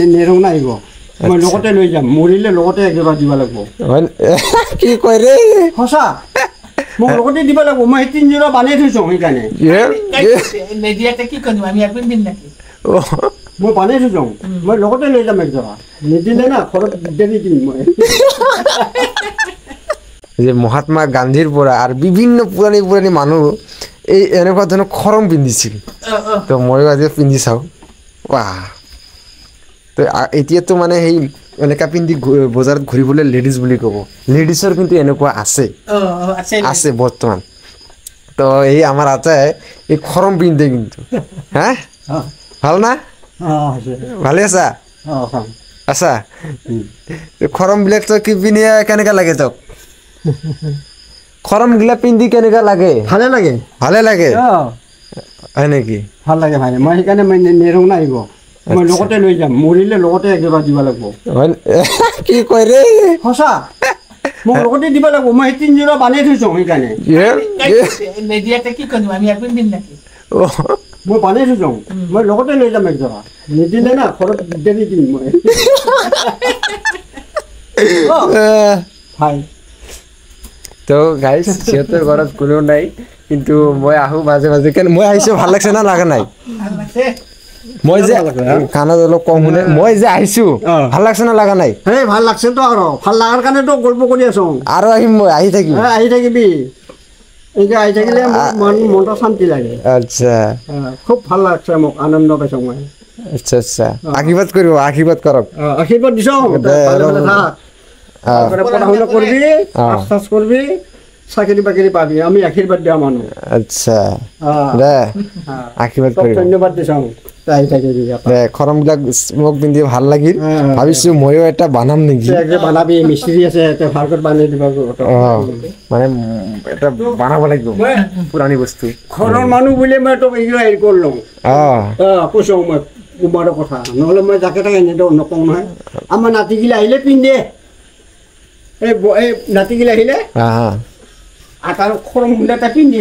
নেৰো নাহিব মই লগতে লৈ যাম মৰিলে লগতে একেবাৰে দিব লাগিব কি কয় ৰে সঁচা মোক লগতে দিব লাগিব মই 3 জোৰা বানাই থৈছো সেইকাৰণে মেডিয়াতে কি কৰিম আমি একদিন দিন নাকি মই বানাই থৈছো মই লগতে লৈ যাম একজোৰা নিদিলে না ঘৰত দেৰি দিম মই যে মহাত্মা গান্ধীৰ পৰা আৰু বিভিন্ন পুৰণি পুৰণি মানুহ এই এনেকুৱা ধৰণৰ খৰম পিন্ধিছিল তো ময়ো আজি পিন্ধি চাওঁ বাহ তো এতিয়াতো মানে সেই এনেকুৱা পিন্ধি বজাৰত ঘূৰিবলৈ লেডিজ বুলি ক'ব লেডিজৰ কিন্তু এনেকুৱা আছে আছে বৰ্তমান তো এই আমাৰ আটাই এই খৰম পিন্ধে কিন্তু হা ভাল না ভালে আছা আছা খৰমবিলাক তই কি পিন্ধি কেনেকুৱা লাগে তোক খৰমগিলা পিন্ধি কেনেকুৱা লাগে ভালে লাগে হয় নেকি ভাল লাগে ভাই মই সেইকাৰণে মই নেৰো নাহিব মই লগতে লৈ যাম মৰিলে লগতে একেবাৰে দিব লাগিব কি কয় ৰে সঁচা মোক লগতে দিব লাগিব মই 3 জোৰা বানাই থৈছো সেইকাৰণে মেডিয়াতে কি কৰিম আমি একদিন দিন নাকি মই বানাই থৈছো মই লগতে লৈ যাম একজোৰা নিদিলে না ঘৰত দেৰি দিম মই ভাই তো গাইজ সিহঁতৰ ঘৰত কোনো নাই কিন্তু মই আহোঁ মাজে মাজে মই আহিছোঁ ভাল লাগছে না লগা নাই মই যে খানা অলপ কম শুনে মই যে আহিছোঁ ভাল লাগছে না লগা নাই এই ভাল লাগছে তো আৰু ভাল লগাৰ কাৰণেতো গল্প কৰি আছো আৰু আহিম মই আহি থাকিবি এনেকৈ আহি থাকিলে মনটো শান্তি লাগে আচ্ছা খুব ভাল লাগছে মোক আনন্দ পাইছোঁ মই আচ্ছা আশীৰ্বাদ কৰিব আশীৰ্বাদ কৰক আশীৰ্বাদ দিছোঁ পঢ়া শুনা কৰিবি আশ্বাস কৰিবি চাকৰি বাকৰি পাবি আমি আশীৰ্বাদ দিয়া মানুহ আচ্ছা দে আশীৰ্বাদ কৰিব ধন্যবাদ দিছোঁ আহি থাকিবি দে খৰমবিলাক মোক পিন্ধি ভাল লাগিল ভাবিছোঁ ময়ো এটা বানাম নেকি বানাবি মিস্ত্ৰী আছে ভালকৈ বানাই দিব মানে এটা বানাব লাগিব পুৰণি বস্তু ঘৰৰ মানুহ বুলি মই তোক হেৰি কৰিলোঁ কৈছোঁ মই কুমাৰৰ কথা নহ'লে মই যাকে তাকে এনেকৈ নকওঁ নহয় আমাৰ নাতিগিলা আহিলে পিন্ধে এই নাতিগিলা আহিলে আৰু খৰম এটা পিন্ধি